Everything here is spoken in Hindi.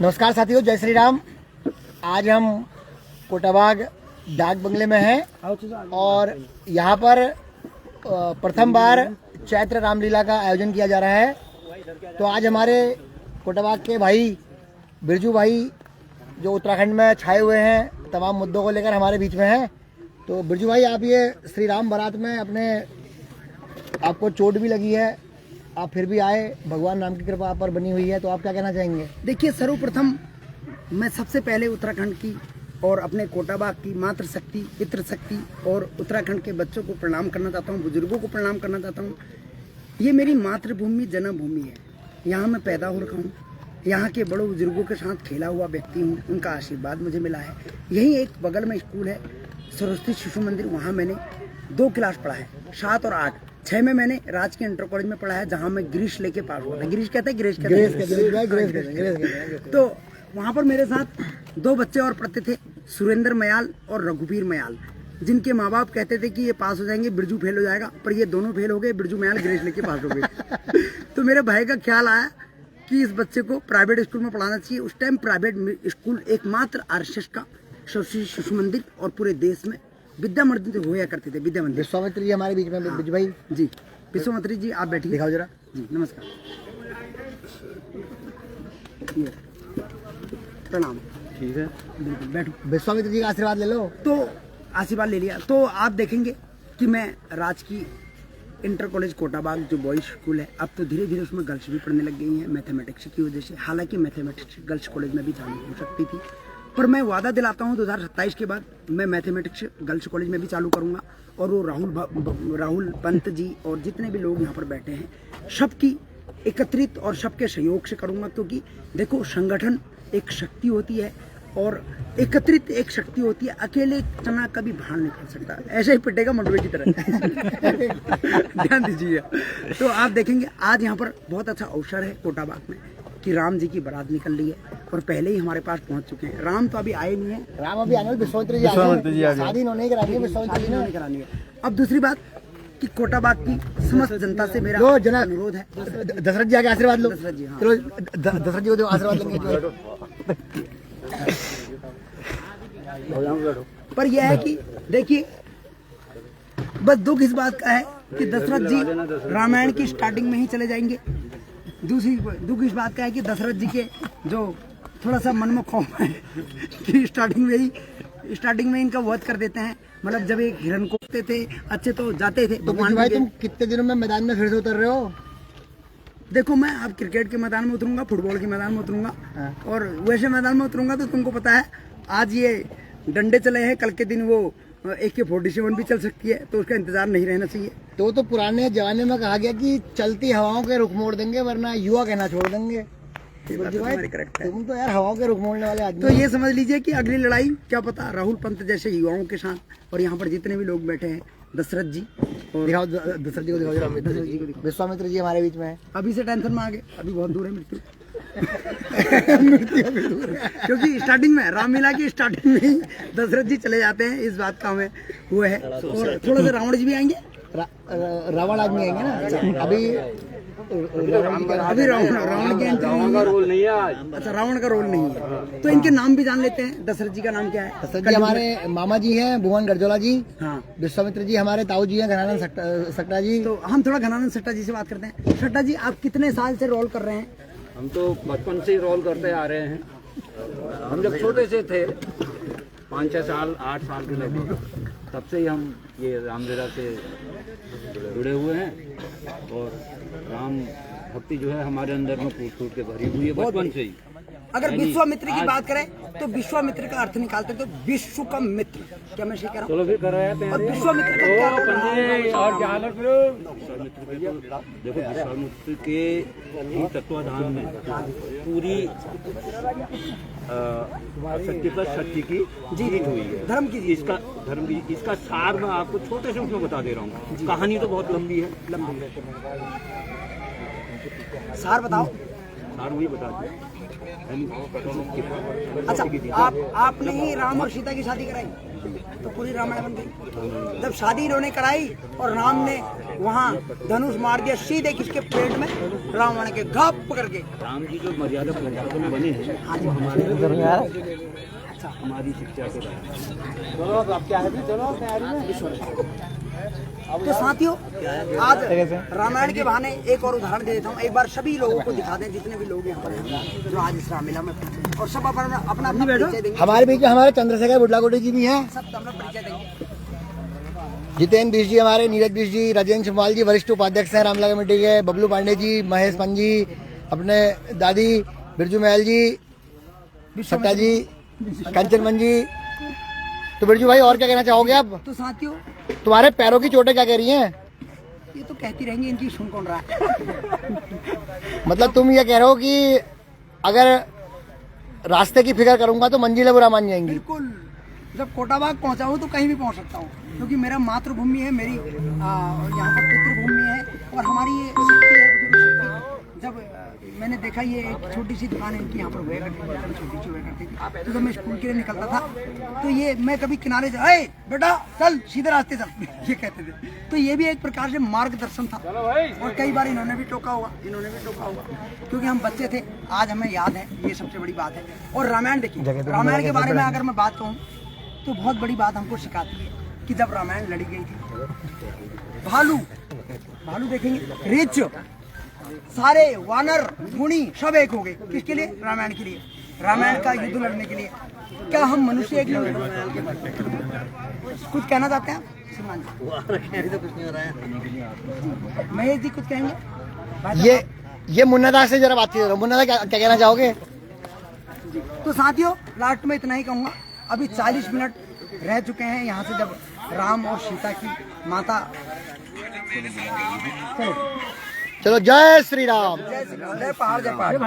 नमस्कार साथियों, जय श्री राम। आज हम कोटाबाग डाक बंगले में हैं और यहाँ पर प्रथम बार चैत्र रामलीला का आयोजन किया जा रहा है। तो आज हमारे कोटाबाग के भाई बिरजू भाई जो उत्तराखंड में छाए हुए हैं, तमाम मुद्दों को लेकर हमारे बीच में हैं। तो बिरजू भाई, आप ये श्री राम बारात में आपको चोट भी लगी है, आप फिर भी आए, भगवान राम की कृपा आप पर बनी हुई है, तो आप क्या कहना चाहेंगे? देखिए, सर्वप्रथम मैं सबसे पहले उत्तराखंड की और अपने कोटाबाग की मातृशक्ति, पितृशक्ति और उत्तराखंड के बच्चों को प्रणाम करना चाहता हूँ, बुजुर्गों को प्रणाम करना चाहता हूँ। ये मेरी मातृभूमि, जन्मभूमि है। यहाँ मैं पैदा हो रखा हूँ, यहाँ के बड़ों बुजुर्गों के साथ खेला हुआ व्यक्ति हूँ, उनका आशीर्वाद मुझे मिला है। यहीं एक बगल में स्कूल है, सरस्वती शिशु मंदिर, वहाँ मैंने 2 क्लास पढ़ा है, 7 और 8। 6 में मैंने राजकीय इंटर कॉलेज में पढ़ा है, जहाँ मैं गिरीश लेके पास हुआ था। गिरीश कहते हैं, गिरीश तो वहाँ पर मेरे साथ 2 बच्चे और पढ़ते थे, सुरेंद्र मयाल और रघुवीर मयाल, जिनके माँ बाप कहते थे कि ये पास हो जाएंगे, बिरजू फेल हो जाएगा, पर ये दोनों फेल हो गए। बिरजू मयाल गिरीश लेके पास हो गए। तो मेरे भाई का ख्याल आया कि इस बच्चे को प्राइवेट स्कूल में पढ़ाना चाहिए। उस टाइम प्राइवेट स्कूल एकमात्र आरएसएस का सरस्वती शिशु मंदिर और पूरे देश में विद्या मंदिर होया करते थे। विद्या मंदिर। विश्वामित्र जी हमारे बीच में, बिरजू भाई जी। विश्वामित्र जी, आप बैठिए, दिखाओ जरा जी। नमस्कार, प्रणाम। ठीक है, बिल्कुल बैठो। विश्वामित्र जी का आशीर्वाद ले लो। तो आशीर्वाद ले लिया, तो आप देखेंगे कि मैं राजकीय इंटर कॉलेज कोटाबाग जो बॉयज स्कूल है, अब तो धीरे धीरे उसमें गर्ल्स भी पढ़ने लग गई हैं मैथमेटिक्स की वजह से। हालांकि मैथमेटिक्स गर्ल्स कॉलेज में भी चालू हो सकती थी, पर मैं वादा दिलाता हूं 2027 के बाद मैं मैथमेटिक्स गर्ल्स कॉलेज में भी चालू करूंगा। और वो राहुल पंत जी और जितने भी लोग यहाँ पर बैठे हैं, सबकी एकत्रित और सबके सहयोग से करूंगा। क्योंकि देखो, संगठन एक शक्ति होती है और एकत्रित एक शक्ति होती है। अकेले चना कभी भाड़ नहीं पड़ सकता, ऐसे ही पिटेगा मंडवे की तरह। ध्यान दीजिए। तो आप देखेंगे आज यहाँ पर बहुत अच्छा अवसर है कोटाबाग में कि राम जी की बारात निकल रही है और पहले ही हमारे पास पहुंच चुके हैं। राम तो अभी आए नहीं है, राम अभी आने, विश्वामित्र जी शादी इन्होंने करानी है, विश्वामित्र जी ने करानी है। अब दूसरी बात कि कोटाबाग की समस्त जनता से मेरा अनुरोध है, दशरथ जी आगे आशीर्वाद लो। दशरथ जी, हाँ। चलो दशरथ जी को आशीर्वाद लेंगे। पर यह है कि देखिए, बस दुख इस बात का है कि दशरथ जी रामायण की स्टार्टिंग में ही चले जाएंगे। दूसरी दुख इस बात का है कि दशरथ जी के जो थोड़ा सा मन में खौफ है कि स्टार्टिंग में इनका वध कर देते हैं। मतलब जब एक हिरण को थे अच्छे तो जाते थे। तो भाई, तुम कितने दिनों में मैदान में फिर से उतर रहे हो? देखो, मैं अब क्रिकेट के मैदान में उतरूंगा, फुटबॉल के मैदान में उतरूंगा, और वैसे मैदान में उतरूंगा तो तुमको पता है आज ये डंडे चले हैं, कल के दिन वो AK-47 भी चल सकती है, तो उसका इंतजार नहीं रहना चाहिए। तो पुराने जमाने में कहा गया कि चलती हवाओं के रुख मोड़ देंगे, वरना युवा कहना छोड़ देंगे। तुम तो यार हवाओं के रुख मोड़ने वाले आदमी। तो ये समझ लीजिए कि अगली लड़ाई क्या पता राहुल पंत जैसे युवाओं के साथ, और यहाँ पर जितने भी लोग बैठे हैं, दशरथ जी और दिखाओ, दशरथ जी को दिखाओ। विश्वामित्र जी हमारे बीच में है। अभी से टेंशन में आ गए, अभी बहुत दूर है मृत्यु। मृत्यु अभी दूर है। क्योंकि स्टार्टिंग में रामलीला की स्टार्टिंग में ही दशरथ जी चले जाते हैं, इस बात का हमें वो है। और थोड़ा सा रावण जी भी आएंगे, रावण आदमी आएंगे ना अभी रावण के का रोल नहीं है। अच्छा, रावण का रोल नहीं है, तो इनके नाम भी जान लेते हैं। दशरथ जी का नाम क्या है? दशरथ जी हमारे मामा जी हैं, भुवन गरजोला जी। हाँ। विश्वामित्र जी हमारे ताऊ जी हैं, घनानंद सट्टा जी। तो हम थोड़ा घनानंद सट्टा जी से बात करते हैं। सट्टा जी, आप कितने साल से रोल कर रहे हैं? हम तो बचपन से ही रोल करते आ रहे हैं। हम जब छोटे से थे, 5-6 साल 8 साल के लगभग, तब से ही हम ये रामलीला से जुड़े हुए हैं। और राम भक्ति जो है हमारे अंदर में फूट के भरी हुई है बचपन से ही। अगर विश्वामित्र की बात करें तो विश्वामित्र का अर्थ निकालते तो विश्व का मित्र। क्या मैं सही कह रहा हूँ? चलो फिर कर रहे हैं। और विश्वामित्र का क्या रोल रहा है? देखो, विश्वामित्र के ही तत्वाधान में पूरी सत्य पर सत्य की जीत हुई है, धर्म की। इसका सार मैं आपको छोटे से उसमें बता दे रहा हूँ। कहानी तो बहुत लंबी है। सार बताओ। सार वही बता दिया। अच्छा, आपने ही राम और सीता की शादी कराई, तो पूरी रामायण बन गई। जब शादी इन्होंने कराई और राम ने वहाँ धनुष मार दिया सीधे किसके पेट में, रावण के, घप करके। राम जी जो मर्यादा पुरुषोत्तम में बने हैं हाँ जी, अच्छा हमारी शिक्षा के तो साथियों आज रामायण के बहाने एक और उदाहरण दे देता हूँ। एक बार सभी लोगों को दिखा दें, जितने भी लोग यहाँ पर हैं जो आज इस रामलीला में पहुंचे, और सब अपना अपना परिचय देंगे। हमारे बीच में हमारे चंद्रशेखर बुडलाकोटी जी भी हैं, सब अपना परिचय देंगे। जितेंद्र बिश जी हमारे, नीरज बिश जी, राजेंद्र शुमाल जी वरिष्ठ उपाध्यक्ष हैं रामलीला कमेटी के, बबलू पांडे जी, महेश पंत जी, अपने दादी बिरजू महल जी, सत्ता जी, कंचन मन जी। तो बिरजू भाई और क्या कहना चाहोगे आप? तो साथियों तुम्हारे पैरों की चोटें क्या कह रही हैं? ये तो कहती रहेंगी, इनकी सुन कौन रहा है। मतलब तुम ये कह रहे हो कि अगर रास्ते की फिक्र करूंगा तो मंजिलें बुरा मान जाएंगी? बिल्कुल, जब कोटाबाग पहुंचा हूँ तो कहीं भी पहुंच सकता हूँ, क्योंकि मेरा मातृभूमि है, मेरी यहाँ पर पितृभूमि है, और हमारी ये शक्ति है, बुजुर्ग शक्ति। जब मैंने देखा ये एक छोटी सी दुकान है इनकी यहाँ पर हुआ करती थी, छोटी सी हुआ करती थी, तो जब मैं स्कूल के लिए निकलता था तो ये मैं कभी किनारे से, अरे बेटा चल सीधे रास्ते चल, ये कहते थे। तो ये भी एक प्रकार से मार्गदर्शन था, और कई बार इन्होंने भी टोका होगा, क्योंकि हम बच्चे थे, आज हमें याद है, ये सबसे बड़ी बात है। और रामायण देखिए, रामायण के बारे में अगर मैं बात कहूँ तो बहुत बड़ी बात हमको सिखाती है कि जब रामायण लड़ी गई थी, भालू देखेंगे, रीछ, सारे वानर मुनि सब एक हो गए, किसके लिए? रामायण के लिए, रामायण का युद्ध लड़ने के लिए। क्या हम मनुष्य एक नहीं? कुछ कहना चाहते हैं श्रीमान जी? महेश जी कुछ कहेंगे? ये मुन्ना दास से जरा बात करो। मुन्ना दास क्या कहना चाहोगे? तो साथियों लास्ट में इतना ही कहूँगा, अभी 40 मिनट रह चुके हैं यहाँ से, जब राम और सीता की माता। चलो जय श्री राम। जय श्री राम, जय पहाड़, जय पहाड़।